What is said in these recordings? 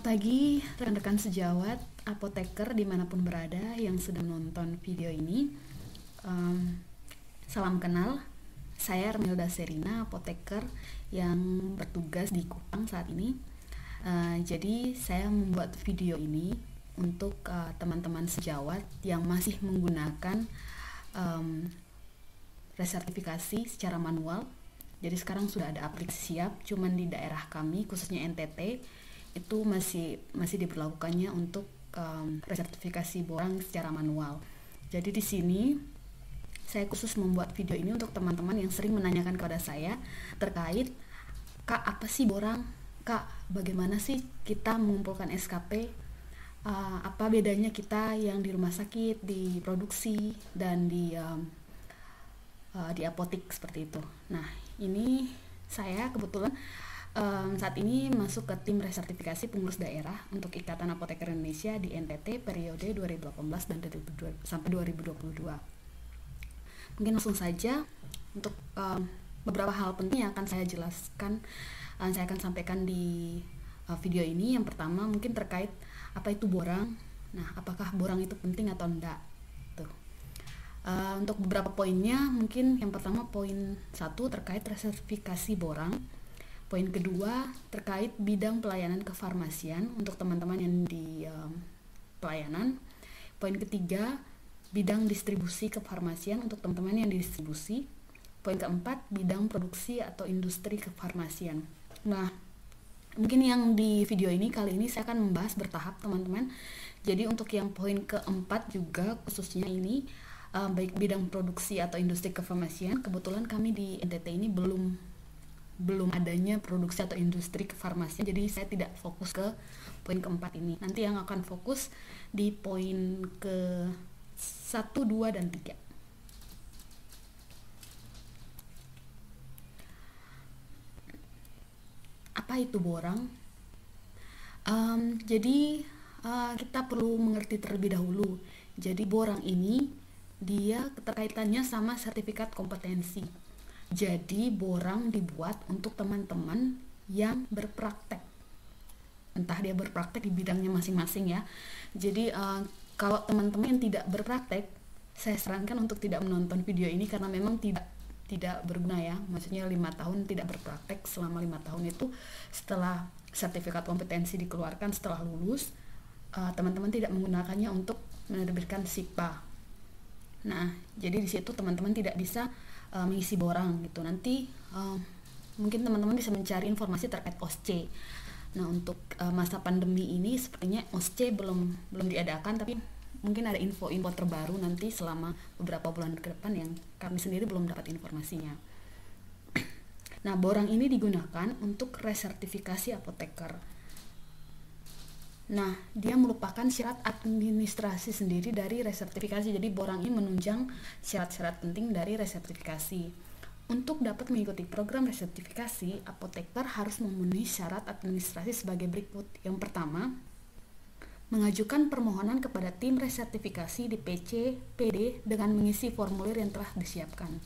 pagi rekan-rekan sejawat, apoteker dimanapun berada yang sedang menonton video ini. Salam kenal, saya Ermelda Serina, apoteker yang bertugas di Kupang saat ini. Jadi saya membuat video ini untuk teman-teman sejawat yang masih menggunakan resertifikasi secara manual. Jadi sekarang sudah ada aplikasi siap, cuman di daerah kami khususnya NTT itu masih diberlakukannya untuk resertifikasi borang secara manual. Jadi di sini saya khusus membuat video ini untuk teman-teman yang sering menanyakan kepada saya terkait, Kak, apa sih borang? Kak, bagaimana sih kita mengumpulkan SKP? Apa bedanya kita yang di rumah sakit, di produksi, dan di apotik seperti itu. Nah, ini saya kebetulan saat ini masuk ke tim resertifikasi pengurus daerah untuk Ikatan Apoteker Indonesia di NTT periode 2018 dan sampai 2022. Mungkin langsung saja untuk beberapa hal penting yang akan saya jelaskan, saya akan sampaikan di video ini. Yang pertama mungkin terkait apa itu borang. Nah, apakah borang itu penting atau enggak? Untuk beberapa poinnya, mungkin yang pertama poin 1 terkait resertifikasi borang. Poin kedua terkait bidang pelayanan kefarmasian untuk teman-teman yang di pelayanan. Poin ketiga bidang distribusi kefarmasian untuk teman-teman yang di distribusi. Poin keempat bidang produksi atau industri kefarmasian. Nah, mungkin yang di video ini kali ini saya akan membahas bertahap teman-teman. Jadi untuk yang poin keempat juga khususnya ini baik bidang produksi atau industri kefarmasian, kebetulan kami di NTT ini belum adanya produksi atau industri kefarmasian, jadi saya tidak fokus ke poin keempat ini. Nanti yang akan fokus di poin ke 1, 2, dan 3. Apa itu borang? Jadi kita perlu mengerti terlebih dahulu. Jadi borang ini dia keterkaitannya sama sertifikat kompetensi. Jadi borang dibuat untuk teman-teman yang berpraktek, entah dia berpraktek di bidangnya masing-masing ya. Jadi kalau teman-teman yang tidak berpraktek, saya sarankan untuk tidak menonton video ini karena memang tidak berguna ya. Maksudnya 5 tahun tidak berpraktek, selama 5 tahun itu setelah sertifikat kompetensi dikeluarkan setelah lulus, teman-teman tidak menggunakannya untuk menerbitkan SIPA. Nah, jadi di situ teman-teman tidak bisa mengisi borang gitu. Nanti mungkin teman-teman bisa mencari informasi terkait OSCE. Nah, untuk masa pandemi ini sepertinya OSCE belum diadakan, tapi mungkin ada info-info terbaru nanti selama beberapa bulan ke depan yang kami sendiri belum dapat informasinya. Nah, borang ini digunakan untuk resertifikasi apoteker. Nah, dia merupakan syarat administrasi sendiri dari resertifikasi. Jadi borang ini menunjang syarat-syarat penting dari resertifikasi. Untuk dapat mengikuti program resertifikasi, apoteker harus memenuhi syarat administrasi sebagai berikut. Yang pertama, mengajukan permohonan kepada tim resertifikasi di PC, PD dengan mengisi formulir yang telah disiapkan.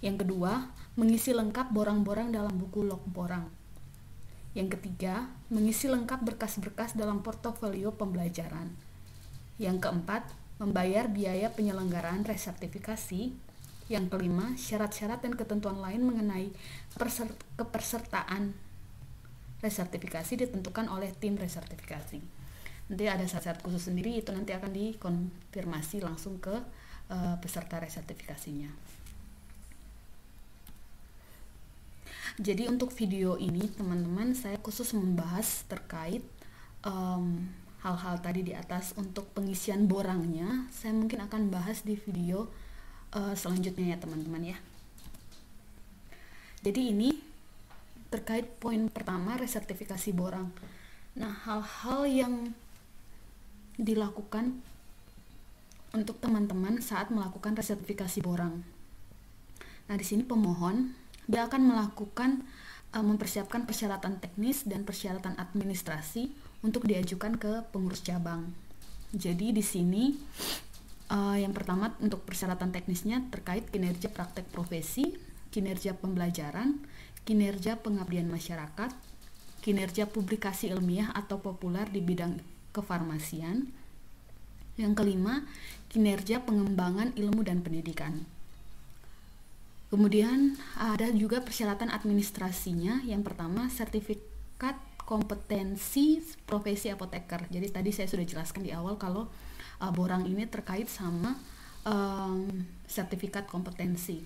Yang kedua, mengisi lengkap borang-borang dalam buku log borang. Yang ketiga, mengisi lengkap berkas-berkas dalam portofolio pembelajaran. Yang keempat, membayar biaya penyelenggaraan resertifikasi. Yang kelima, syarat-syarat dan ketentuan lain mengenai kepesertaan resertifikasi ditentukan oleh tim resertifikasi. Nanti ada syarat-syarat khusus sendiri, itu nanti akan dikonfirmasi langsung ke peserta resertifikasinya. Jadi untuk video ini teman-teman saya khusus membahas terkait hal-hal tadi di atas. Untuk pengisian borangnya saya mungkin akan bahas di video selanjutnya ya teman-teman ya. Jadi ini terkait poin pertama, resertifikasi borang. Nah, hal-hal yang dilakukan untuk teman-teman saat melakukan resertifikasi borang. Nah, di sini pemohon dia akan mempersiapkan persyaratan teknis dan persyaratan administrasi untuk diajukan ke pengurus cabang. Jadi di sini yang pertama untuk persyaratan teknisnya terkait kinerja praktek profesi, kinerja pembelajaran, kinerja pengabdian masyarakat, kinerja publikasi ilmiah atau populer di bidang kefarmasian. Yang kelima, kinerja pengembangan ilmu dan pendidikan. Kemudian ada juga persyaratan administrasinya. Yang pertama, sertifikat kompetensi profesi apoteker. Jadi tadi saya sudah jelaskan di awal kalau borang ini terkait sama sertifikat kompetensi.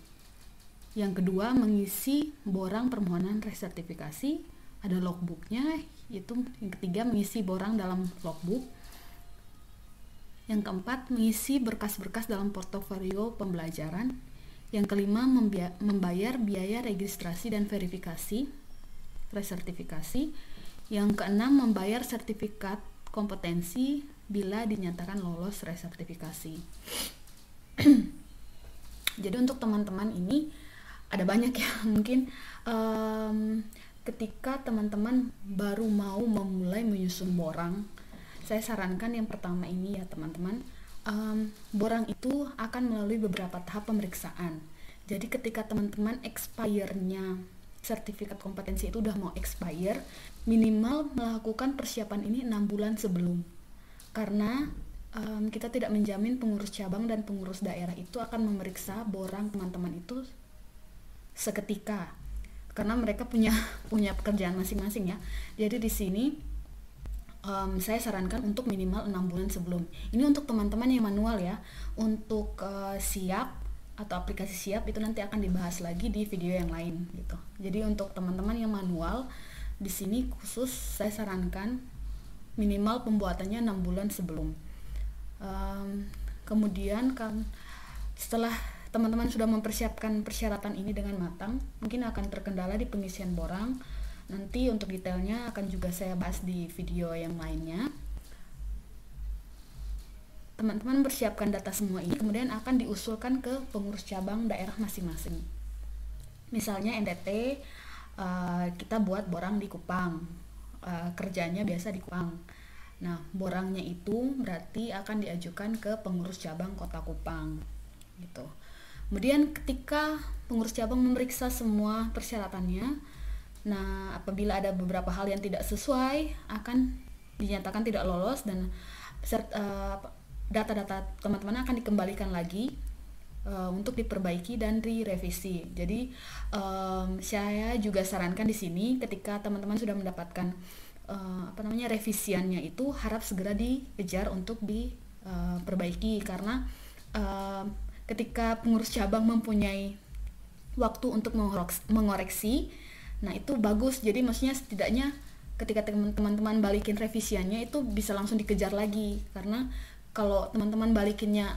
Yang kedua, mengisi borang permohonan resertifikasi, ada logbooknya. Itu yang ketiga, mengisi borang dalam logbook. Yang keempat, mengisi berkas-berkas dalam portofolio pembelajaran. Yang kelima, membayar biaya registrasi dan verifikasi resertifikasi. Yang keenam, membayar sertifikat kompetensi bila dinyatakan lolos resertifikasi. Jadi untuk teman-teman ini ada banyak ya, mungkin ketika teman-teman baru mau memulai menyusun borang, saya sarankan yang pertama ini ya teman-teman, borang itu akan melalui beberapa tahap pemeriksaan. Jadi ketika teman-teman expire-nya sertifikat kompetensi itu udah mau expire, minimal melakukan persiapan ini 6 bulan sebelum. Karena kita tidak menjamin pengurus cabang dan pengurus daerah itu akan memeriksa borang teman-teman itu seketika. Karena mereka punya pekerjaan masing-masing ya. Jadi di sini saya sarankan untuk minimal 6 bulan sebelum. Ini untuk teman-teman yang manual ya. Untuk siap atau aplikasi siap itu nanti akan dibahas lagi di video yang lain gitu. Jadi untuk teman-teman yang manual di sini khusus saya sarankan minimal pembuatannya 6 bulan sebelum. Kemudian kan setelah teman-teman sudah mempersiapkan persyaratan ini dengan matang, mungkin akan terkendala di pengisian borang. Nanti untuk detailnya akan juga saya bahas di video yang lainnya. Teman-teman persiapkan data semua ini, kemudian akan diusulkan ke pengurus cabang daerah masing-masing. Misalnya NTT, kita buat borang di Kupang, kerjanya biasa di Kupang. Nah, borangnya itu berarti akan diajukan ke pengurus cabang Kota Kupang, gitu. Kemudian ketika pengurus cabang memeriksa semua persyaratannya, nah, apabila ada beberapa hal yang tidak sesuai akan dinyatakan tidak lolos dan data-data teman-teman akan dikembalikan lagi untuk diperbaiki dan direvisi. Jadi saya juga sarankan di sini ketika teman-teman sudah mendapatkan revisiannya itu harap segera dikejar untuk diperbaiki karena ketika pengurus cabang mempunyai waktu untuk mengoreksi, nah itu bagus. Jadi maksudnya setidaknya ketika teman-teman balikin revisiannya itu bisa langsung dikejar lagi. Karena kalau teman-teman balikinnya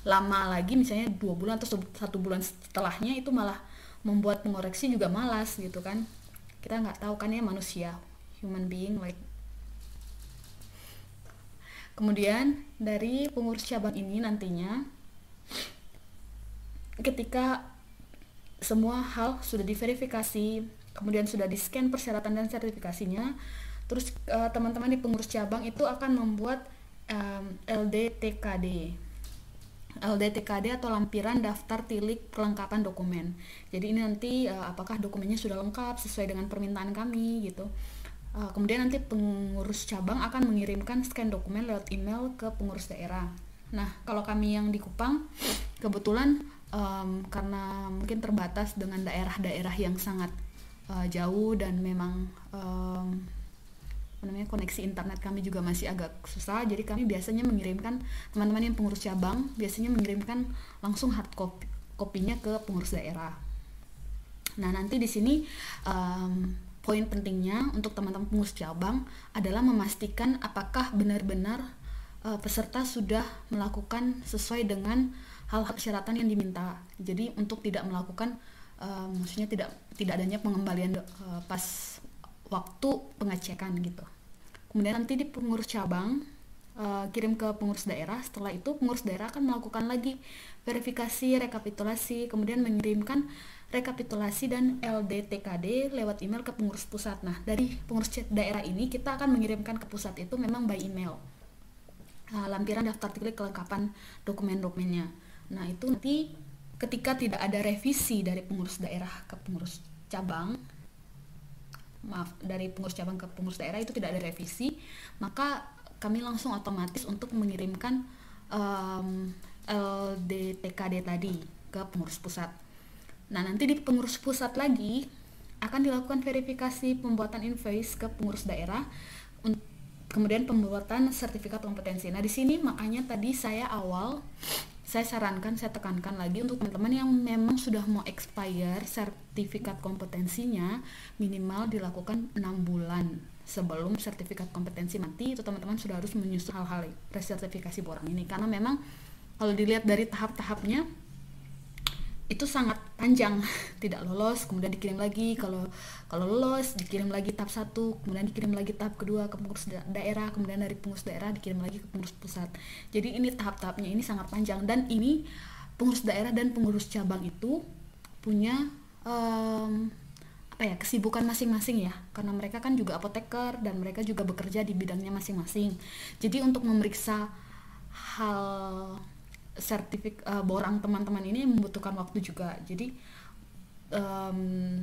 lama lagi, misalnya 2 bulan atau 1 bulan setelahnya, itu malah membuat pengoreksi juga malas gitu kan. Kita nggak tahu kan ya, manusia, human being like. Kemudian dari pengurus cabang ini nantinya ketika semua hal sudah diverifikasi, kemudian sudah di-scan persyaratan dan sertifikasinya, terus teman-teman di pengurus cabang itu akan membuat LDTKD atau lampiran daftar tilik kelengkapan dokumen. Jadi ini nanti apakah dokumennya sudah lengkap sesuai dengan permintaan kami gitu. Kemudian nanti pengurus cabang akan mengirimkan scan dokumen lewat email ke pengurus daerah. Nah, kalau kami yang di Kupang kebetulan karena mungkin terbatas dengan daerah-daerah yang sangat jauh dan memang koneksi internet kami juga masih agak susah, jadi kami biasanya mengirimkan, teman-teman yang pengurus cabang biasanya mengirimkan langsung hard kopinya ke pengurus daerah. Nah, nanti di sini poin pentingnya untuk teman-teman pengurus cabang adalah memastikan apakah benar-benar peserta sudah melakukan sesuai dengan hal-hal persyaratan yang diminta. Jadi untuk tidak melakukan maksudnya tidak adanya pengembalian pas waktu pengecekan gitu. Kemudian nanti di pengurus cabang kirim ke pengurus daerah. Setelah itu pengurus daerah akan melakukan lagi verifikasi, rekapitulasi, kemudian mengirimkan rekapitulasi dan LDTKD lewat email ke pengurus pusat. Nah, dari pengurus daerah ini kita akan mengirimkan ke pusat itu memang by email lampiran daftar tilik kelengkapan dokumen-dokumennya. Nah, itu nanti ketika tidak ada revisi dari pengurus daerah ke pengurus cabang, dari pengurus cabang ke pengurus daerah itu tidak ada revisi, maka kami langsung otomatis untuk mengirimkan LDTKD tadi ke pengurus pusat. Nah, nanti di pengurus pusat lagi akan dilakukan verifikasi pembuatan invoice ke pengurus daerah, kemudian pembuatan sertifikat kompetensi. Nah, di sini makanya tadi saya sarankan, saya tekankan lagi untuk teman-teman yang memang sudah mau expire sertifikat kompetensinya, minimal dilakukan 6 bulan sebelum sertifikat kompetensi mati. Itu teman-teman sudah harus menyusun hal-hal resertifikasi borang ini, karena memang kalau dilihat dari tahap-tahapnya itu sangat panjang. Tidak lolos kemudian dikirim lagi, kalau lolos dikirim lagi tahap 1, kemudian dikirim lagi tahap kedua ke pengurus daerah, kemudian dari pengurus daerah dikirim lagi ke pengurus pusat. Jadi ini tahap-tahapnya ini sangat panjang, dan ini pengurus daerah dan pengurus cabang itu punya kesibukan masing-masing ya, karena mereka kan juga apoteker dan mereka juga bekerja di bidangnya masing-masing. Jadi untuk memeriksa hal borang teman-teman ini membutuhkan waktu juga. Jadi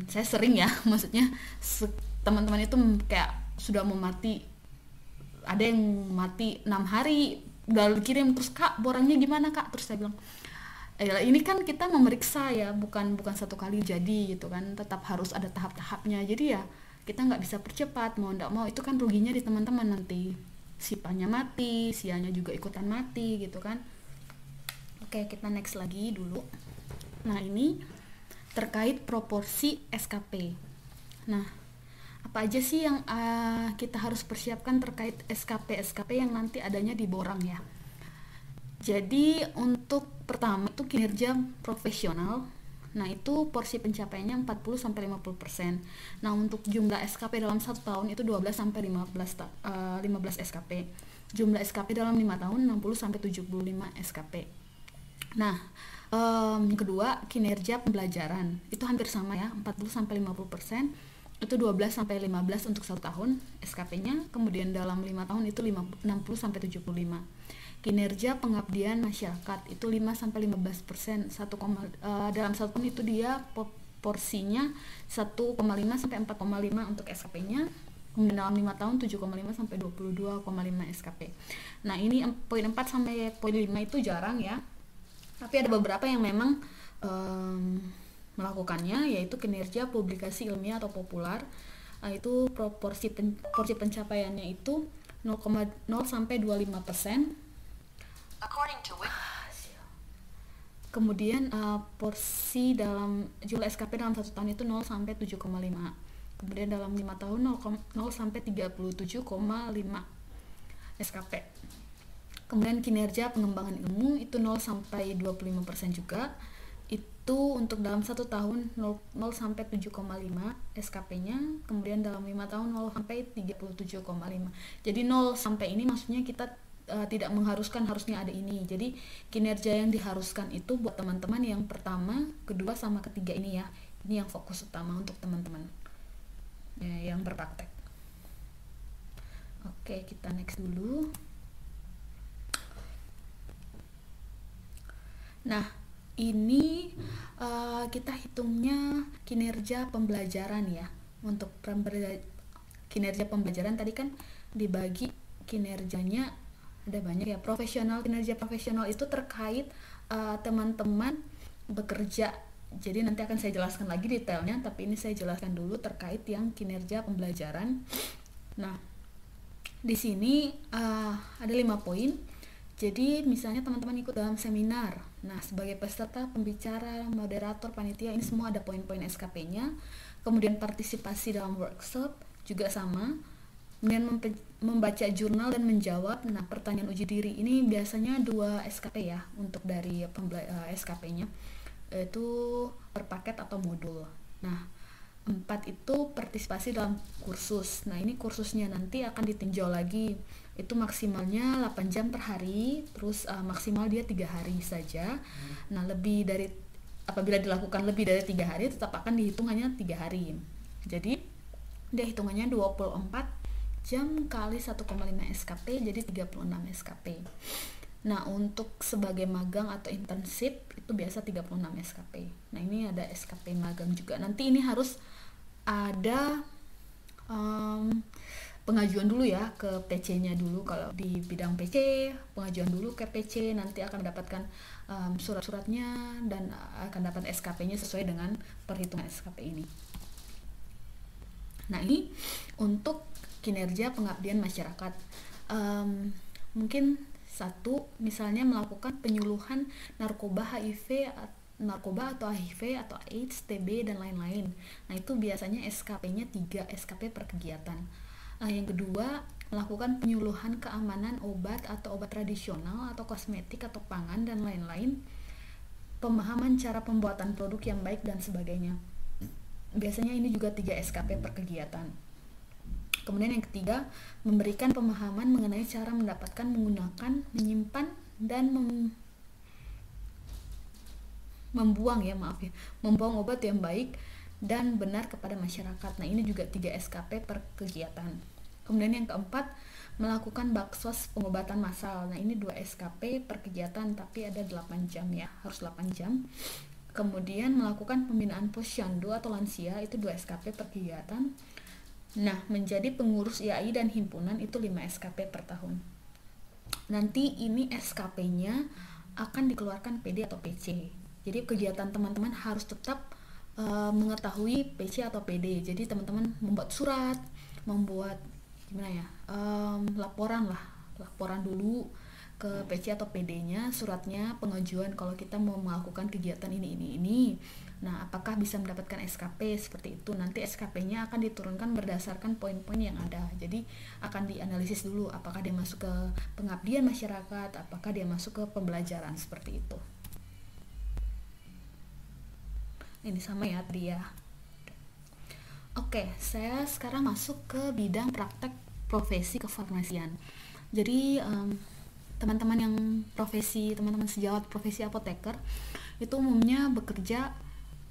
saya sering ya, maksudnya teman-teman itu kayak sudah mau mati, ada yang mati 6 hari udah dikirim, terus kak borangnya gimana kak, terus saya bilang ini kan kita memeriksa ya, bukan satu kali jadi gitu kan, tetap harus ada tahap-tahapnya. Jadi ya kita nggak bisa percepat, mau nggak mau itu kan ruginya di teman-teman, nanti sipanya mati, sianya juga ikutan mati gitu kan. Oke, kita next lagi dulu. Nah, ini terkait proporsi SKP. Nah, apa aja sih yang kita harus persiapkan terkait SKP yang nanti adanya di borang ya. Jadi untuk pertama itu kinerja profesional. Nah, itu porsi pencapaiannya 40-50%. Nah, untuk jumlah SKP dalam 1 tahun itu 12-15 SKP. Jumlah SKP dalam 5 tahun 60-75 SKP. Nah, yang kedua kinerja pembelajaran itu hampir sama ya, 40-50%, itu 12-15 untuk 1 tahun SKP-nya. Kemudian dalam 5 tahun itu 60-75. Kinerja pengabdian masyarakat itu 5-15%, dalam 1 tahun itu dia porsinya 1,5-4,5 untuk SKP-nya. Kemudian dalam 5 tahun 7,5-22,5 SKP. Nah, ini poin 4 sampai poin 5 itu jarang ya. Tapi ada beberapa yang memang melakukannya, yaitu kinerja publikasi ilmiah atau populer. Itu porsi pencapaiannya itu 0,0-25%. Kemudian porsi dalam jumlah SKP dalam 1 tahun itu 0-7,5. Kemudian dalam 5 tahun 0-37,5 SKP. Kemudian kinerja pengembangan ilmu itu 0-25% juga. Itu untuk dalam 1 tahun 0-7,5 SKP-nya. Kemudian dalam 5 tahun 0-37,5. Jadi 0 sampai ini maksudnya kita tidak mengharuskan harusnya ada ini. Jadi kinerja yang diharuskan itu buat teman-teman yang pertama, kedua, sama ketiga ini ya. Ini yang fokus utama untuk teman-teman ya, yang berpraktek. Oke, kita next dulu. Nah, ini kita hitungnya kinerja pembelajaran ya. Untuk kinerja pembelajaran tadi kan dibagi kinerjanya ada banyak ya. Kinerja profesional itu terkait teman-teman bekerja. Jadi nanti akan saya jelaskan lagi detailnya, tapi ini saya jelaskan dulu terkait yang kinerja pembelajaran. Nah, di sini ada 5 poin. Jadi misalnya teman-teman ikut dalam seminar, nah sebagai peserta, pembicara, moderator, panitia, ini semua ada poin-poin SKP-nya. Kemudian partisipasi dalam workshop juga sama. Kemudian membaca jurnal dan menjawab. Nah, pertanyaan uji diri ini biasanya 2 SKP ya untuk dari SKP-nya, itu per paket atau modul. Nah, 4 itu partisipasi dalam kursus. Nah, ini kursusnya nanti akan ditinjau lagi. Itu maksimalnya 8 jam per hari, terus maksimal dia 3 hari saja. Nah, apabila dilakukan lebih dari 3 hari tetap akan dihitung hanya 3 hari. Jadi dia hitungannya 24 jam kali 1,5 SKP, jadi 36 SKP. Nah, untuk sebagai magang atau internship itu biasa 36 SKP. Nah, ini ada SKP magang juga. Nanti ini harus ada pengajuan dulu ya ke PC-nya dulu. Kalau di bidang PC, pengajuan dulu ke PC, nanti akan mendapatkan surat-suratnya dan akan dapat SKP-nya sesuai dengan perhitungan SKP ini. Nah, ini untuk kinerja pengabdian masyarakat. Mungkin satu, misalnya melakukan penyuluhan narkoba atau HIV atau AIDS, TB dan lain-lain. Nah, itu biasanya SKP-nya 3 SKP per kegiatan. Yang kedua, melakukan penyuluhan keamanan obat atau obat tradisional atau kosmetik atau pangan dan lain-lain. Pemahaman cara pembuatan produk yang baik dan sebagainya. Biasanya ini juga 3 SKP per kegiatan. Kemudian yang ketiga, memberikan pemahaman mengenai cara mendapatkan, menggunakan, menyimpan dan membuang obat yang baik dan benar kepada masyarakat. Nah, ini juga 3 SKP per kegiatan. Kemudian yang keempat, melakukan baksos pengobatan massal. Nah, ini 2 SKP per kegiatan, tapi ada 8 jam ya, harus 8 jam. Kemudian melakukan pembinaan posyandu atau lansia, itu 2 SKP per kegiatan. Nah, menjadi pengurus IAI dan himpunan itu 5 SKP per tahun. Nanti ini SKP-nya akan dikeluarkan PD atau PC. Jadi kegiatan teman-teman harus tetap mengetahui PC atau PD. Jadi teman-teman membuat surat, membuat laporan dulu ke PC atau PD-nya, suratnya, pengajuan kalau kita mau melakukan kegiatan ini. Nah, apakah bisa mendapatkan SKP seperti itu? Nanti SKP-nya akan diturunkan berdasarkan poin-poin yang ada. Jadi akan dianalisis dulu apakah dia masuk ke pengabdian masyarakat, apakah dia masuk ke pembelajaran, seperti itu. Ini sama ya tadi ya. Oke, saya sekarang masuk ke bidang praktek profesi kefarmasian. Jadi teman-teman yang teman-teman sejawat profesi apoteker itu umumnya bekerja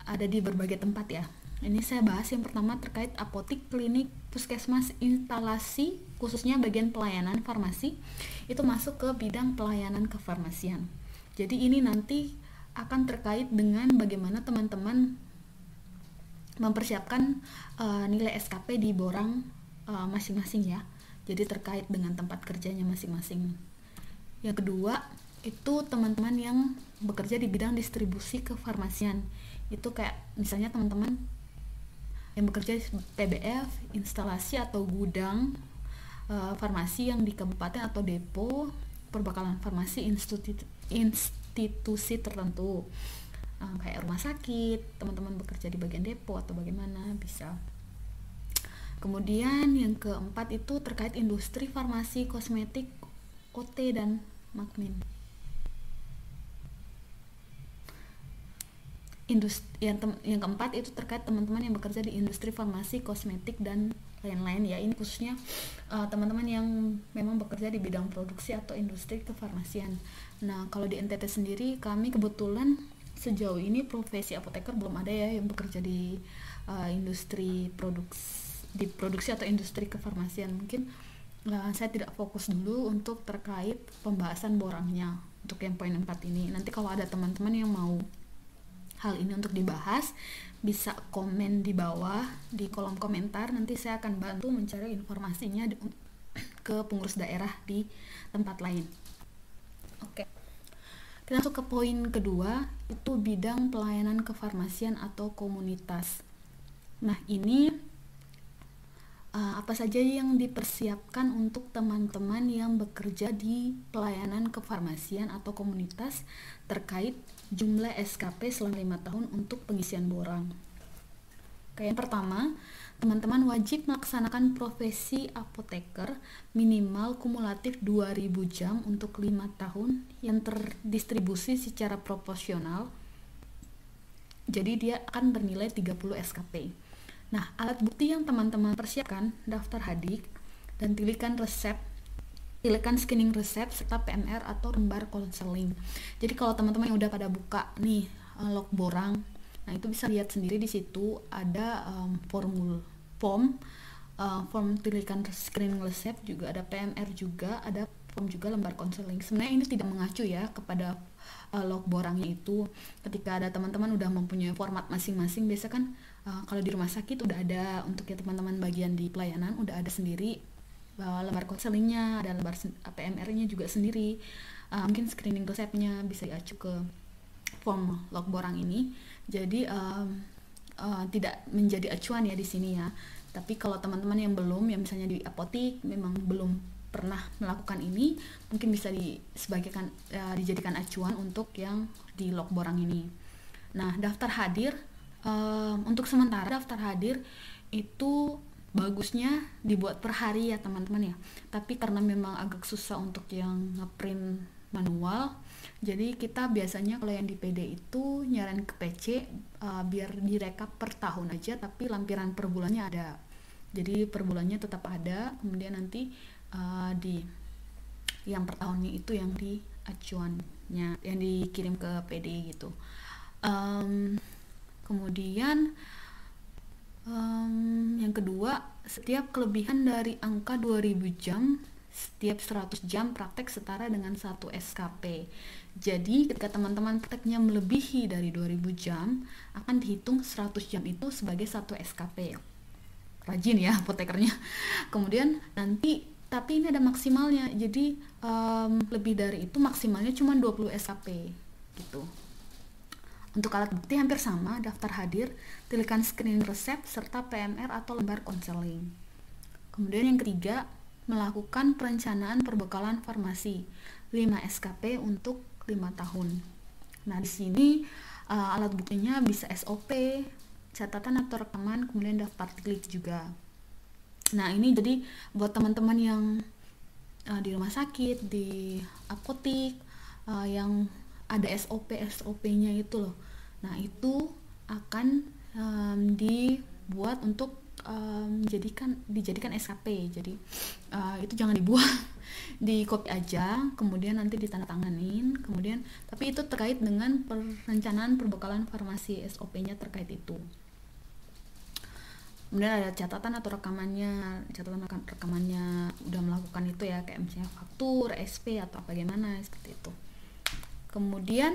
ada di berbagai tempat ya. Ini saya bahas yang pertama terkait apotik, klinik, puskesmas, instalasi, khususnya bagian pelayanan farmasi, itu masuk ke bidang pelayanan kefarmasian. Jadi ini nanti akan terkait dengan bagaimana teman-teman mempersiapkan nilai SKP di borang masing-masing ya. Jadi terkait dengan tempat kerjanya masing-masing. Yang kedua, itu teman-teman yang bekerja di bidang distribusi kefarmasian. Itu kayak misalnya teman-teman yang bekerja di PBF, instalasi atau gudang farmasi yang di kabupaten atau depo perbekalan farmasi institusi tertentu. Kayak rumah sakit, teman-teman bekerja di bagian depo atau bagaimana bisa. Kemudian yang keempat itu terkait industri farmasi, kosmetik, OT dan Makmin. Yang keempat itu terkait teman-teman yang bekerja di industri farmasi, kosmetik dan lain-lain ya. Ini khususnya teman-teman yang memang bekerja di bidang produksi atau industri kefarmasian. Nah, kalau di NTT sendiri kami kebetulan sejauh ini profesi apoteker belum ada ya yang bekerja di industri produksi atau industri kefarmasian. Mungkin saya tidak fokus dulu untuk terkait pembahasan borangnya untuk yang poin 4 ini. Nanti kalau ada teman-teman yang mau hal ini untuk dibahas, bisa komen di bawah di kolom komentar. Nanti saya akan bantu mencari informasinya ke pengurus daerah di tempat lain. Oke. Kita masuk ke poin kedua, itu bidang pelayanan kefarmasian atau komunitas. Nah, ini apa saja yang dipersiapkan untuk teman-teman yang bekerja di pelayanan kefarmasian atau komunitas terkait jumlah SKP selama 5 tahun untuk pengisian borang. Yang pertama, teman-teman wajib melaksanakan profesi apoteker minimal kumulatif 2000 jam untuk 5 tahun yang terdistribusi secara proporsional. Jadi dia akan bernilai 30 SKP. Nah, alat bukti yang teman-teman persiapkan, daftar hadik dan tilikan screening resep serta PMR atau lembar konseling. Jadi kalau teman-teman yang udah pada buka nih log borang, nah itu bisa lihat sendiri di situ ada form tilikan screening resep, juga ada PMR, juga ada form juga lembar konseling. Sebenarnya ini tidak mengacu ya kepada log borangnya itu. Ketika ada teman-teman udah mempunyai format masing-masing, biasa kan kalau di rumah sakit udah ada, untuk ya teman-teman bagian di pelayanan udah ada sendiri lembar konselingnya, ada lembar PMR-nya juga sendiri. Mungkin screening resepnya bisa diacu ke form log borang ini. Jadi tidak menjadi acuan ya di sini ya. Tapi kalau teman-teman yang belum, yang misalnya di apotik memang belum pernah melakukan ini, mungkin bisa dijadikan acuan untuk yang di log borang ini. Nah, daftar hadir, untuk sementara daftar hadir itu bagusnya dibuat per hari ya teman-teman ya. Tapi karena memang agak susah untuk yang ngeprint manual, jadi kita biasanya kalau yang di PD itu nyaran ke PC biar direkap per tahun aja, tapi lampiran per bulannya ada. Jadi per bulannya tetap ada, kemudian nanti di yang per tahunnya itu yang di acuannya, yang dikirim ke PD gitu. Kemudian yang kedua, setiap kelebihan dari angka 2000 jam, setiap 100 jam praktek setara dengan 1 SKP. Jadi ketika teman-teman prakteknya melebihi dari 2000 jam, akan dihitung 100 jam itu sebagai 1 SKP. Rajin ya apotekernya. Kemudian nanti, tapi ini ada maksimalnya, jadi lebih dari itu maksimalnya cuma 20 SKP gitu. Untuk alat bukti hampir sama, daftar hadir, tilikan screening resep, serta PMR atau lembar konseling. Kemudian yang ketiga, melakukan perencanaan perbekalan farmasi 5 SKP untuk 5 tahun. Nah, di sini alat buktinya bisa SOP, catatan atau rekaman, kemudian daftar tilik juga. Nah, ini jadi buat teman-teman yang di rumah sakit, di apotik, yang ada SOP-nya itu loh. Nah, itu akan dibuat untuk dijadikan SKP. Jadi itu jangan dibuang, di copy aja, kemudian nanti ditandatanganin, kemudian tapi itu terkait dengan perencanaan perbekalan farmasi, SOP-nya terkait itu. Kemudian ada catatan atau rekamannya, udah melakukan itu ya, kayak misalnya faktur, SP atau bagaimana seperti itu. Kemudian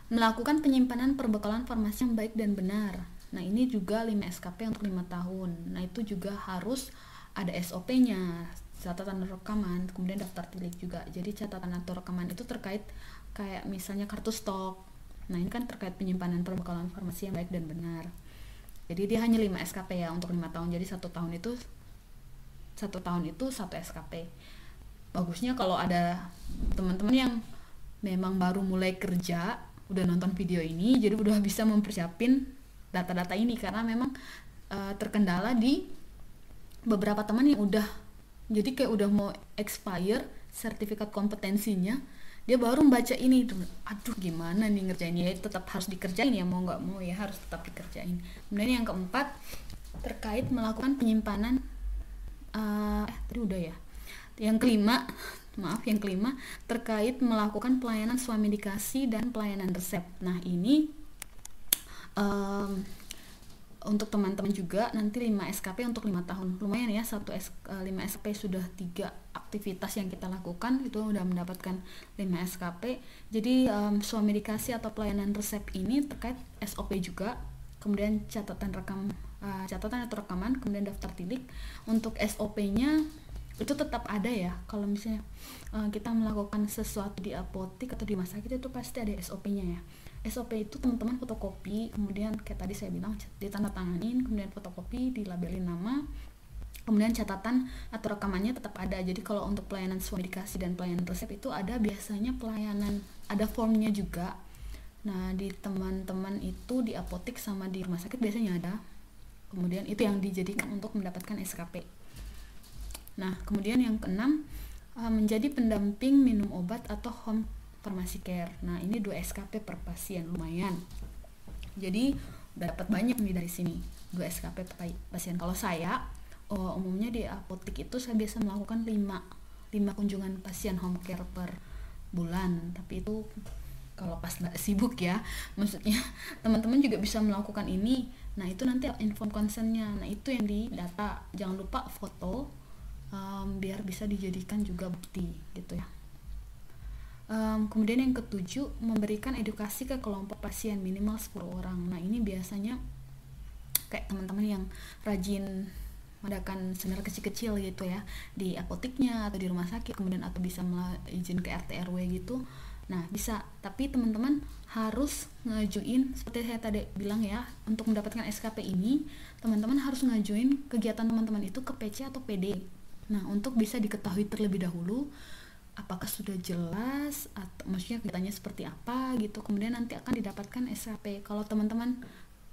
melakukan penyimpanan perbekalan farmasi yang baik dan benar. Nah, ini juga 5 SKP untuk 5 tahun. Nah, itu juga harus ada SOP-nya, catatan rekaman, kemudian daftar tilik juga. Jadi catatan atau rekaman itu terkait kayak misalnya kartu stok. Nah, ini kan terkait penyimpanan perbekalan farmasi yang baik dan benar. Jadi dia hanya 5 SKP ya untuk 5 tahun. Jadi 1 tahun itu 1 SKP. Bagusnya kalau ada teman-teman yang memang baru mulai kerja, udah nonton video ini, jadi udah bisa mempersiapin data-data ini, karena memang terkendala di beberapa teman yang udah, jadi kayak udah mau expire sertifikat kompetensinya, dia baru membaca ini, aduh gimana nih ngerjainnya, ya tetap harus dikerjain ya, mau nggak mau ya harus tetap dikerjain. Kemudian yang keempat, terkait melakukan penyimpanan tadi udah ya. Yang kelima terkait melakukan pelayanan swamedikasi dan pelayanan resep. Nah, ini untuk teman-teman juga nanti 5 SKP untuk 5 tahun. Lumayan ya, 5 SKP sudah 3 aktivitas yang kita lakukan, itu udah mendapatkan 5 SKP. Jadi swamedikasi atau pelayanan resep ini terkait SOP juga, kemudian catatan atau rekaman, kemudian daftar tilik. Untuk SOP-nya itu tetap ada ya, kalau misalnya kita melakukan sesuatu di apotik atau di rumah sakit itu pasti ada SOP-nya ya. SOP itu teman-teman fotokopi, kemudian kayak tadi saya bilang ditandatanganin, kemudian fotokopi, dilabelin nama, kemudian catatan atau rekamannya tetap ada. Jadi kalau untuk pelayanan swamedikasi dan pelayanan resep itu ada biasanya ada formnya juga. Nah, di teman-teman itu di apotik sama di rumah sakit biasanya ada. Kemudian itu yang dijadikan untuk mendapatkan SKP. Nah, kemudian yang keenam, menjadi pendamping minum obat atau home pharmacy care. Nah, ini 2 SKP per pasien, lumayan. Jadi udah dapat banyak nih dari sini, 2 SKP per pasien. Kalau saya umumnya di apotik itu saya biasa melakukan 5 kunjungan pasien home care per bulan. Tapi itu kalau pas nggak sibuk ya, maksudnya teman-teman juga bisa melakukan ini. Nah, itu nanti inform consentnya. Nah, itu yang di data, jangan lupa foto, biar bisa dijadikan juga bukti gitu ya. Kemudian yang ketujuh, memberikan edukasi ke kelompok pasien minimal 10 orang. Nah ini biasanya kayak teman-teman yang rajin mengadakan seminar kecil-kecil gitu ya, di apoteknya atau di rumah sakit, kemudian atau bisa izin ke RT RW gitu. Nah bisa, tapi teman-teman harus ngajuin, seperti saya tadi bilang ya, untuk mendapatkan SKP ini teman-teman harus ngajuin kegiatan teman-teman itu ke PC atau PD. Nah untuk bisa diketahui terlebih dahulu apakah sudah jelas atau maksudnya kegiatannya seperti apa gitu, kemudian nanti akan didapatkan SKP. Kalau teman-teman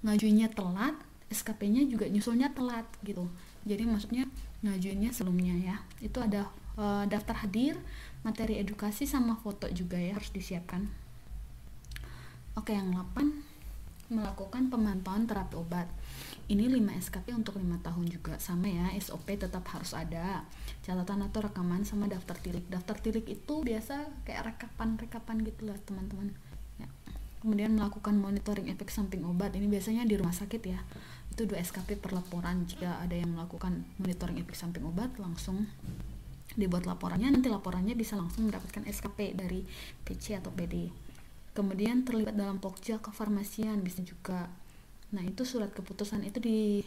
ngajuinnya telat, SKP-nya juga nyusulnya telat gitu. Jadi maksudnya ngajuinnya sebelumnya ya. Itu ada daftar hadir, materi edukasi sama foto juga ya harus disiapkan. Oke, yang 8, melakukan pemantauan terapi obat. Ini 5 SKP untuk 5 tahun juga, sama ya, SOP tetap harus ada, catatan atau rekaman sama daftar tilik. Daftar tilik itu biasa kayak rekapan gitu lah teman-teman ya. Kemudian melakukan monitoring efek samping obat, ini biasanya di rumah sakit ya, itu 2 SKP per laporan. Jika ada yang melakukan monitoring efek samping obat, langsung dibuat laporannya, nanti laporannya bisa langsung mendapatkan SKP dari PC atau PD. Kemudian terlibat dalam pokja kefarmasian bisa juga. Nah itu surat keputusan itu di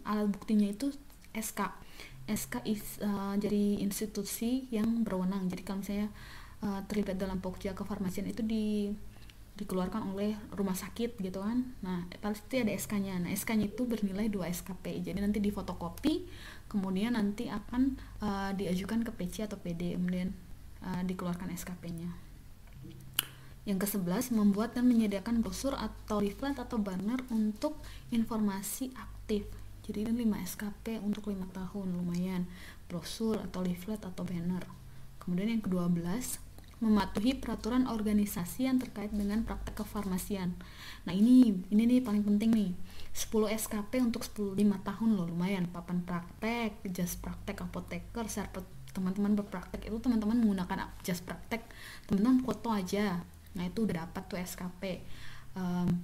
alat buktinya itu SK jadi institusi yang berwenang. Jadi kalau misalnya terlibat dalam pokja kefarmasian itu dikeluarkan oleh rumah sakit gitu kan. Nah pasti ada SK-nya. Nah SK-nya itu bernilai 2 SKP. Jadi nanti difotokopi, kemudian nanti akan diajukan ke PC atau PD, kemudian dikeluarkan SKP-nya. Yang ke-11, membuat dan menyediakan brosur atau leaflet atau banner untuk informasi aktif. Jadi ini 5 SKP untuk 5 tahun, lumayan. Brosur atau leaflet atau banner. Kemudian yang ke-12, mematuhi peraturan organisasi yang terkait dengan praktek kefarmasian. Nah ini nih paling penting nih. 10 SKP untuk 5 tahun loh, lumayan. Papan praktek, jas praktek apoteker, serpet teman-teman berpraktek itu teman-teman menggunakan jas praktek, teman-teman foto aja. Nah itu udah dapat tuh SKP.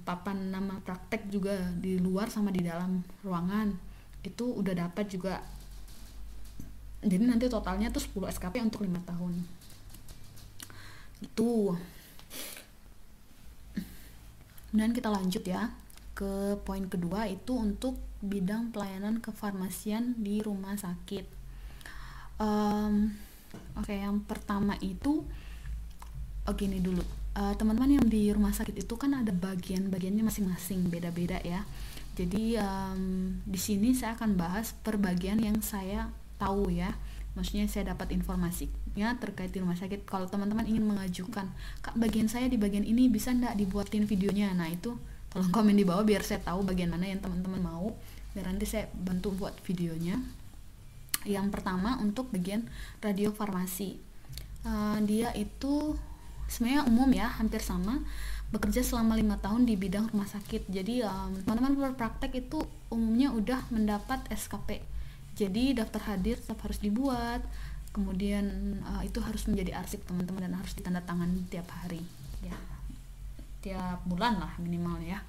Papan nama praktek juga di luar sama di dalam ruangan itu udah dapat juga. Jadi nanti totalnya tuh 10 SKP untuk 5 tahun. Itu. Kemudian kita lanjut ya ke poin kedua, itu untuk bidang pelayanan kefarmasian di rumah sakit. Oke, yang pertama itu gini dulu. Teman-teman yang di rumah sakit itu kan ada bagian-bagiannya masing-masing, beda-beda ya. Jadi di sini saya akan bahas per bagian yang saya tahu ya. Maksudnya saya dapat informasinya terkait di rumah sakit. Kalau teman-teman ingin mengajukan, Kak bagian saya di bagian ini bisa nggak dibuatin videonya? Nah itu tolong komen di bawah biar saya tahu bagian mana yang teman-teman mau, biar nanti saya bantu buat videonya. Yang pertama untuk bagian radiofarmasi. Dia itu sebenarnya umum ya, hampir sama, bekerja selama 5 tahun di bidang rumah sakit. Jadi teman-teman berpraktek itu umumnya udah mendapat SKP. Jadi daftar hadir tetap harus dibuat, kemudian itu harus menjadi arsip teman-teman dan harus ditandatangani tiap hari ya, tiap bulan lah minimal ya.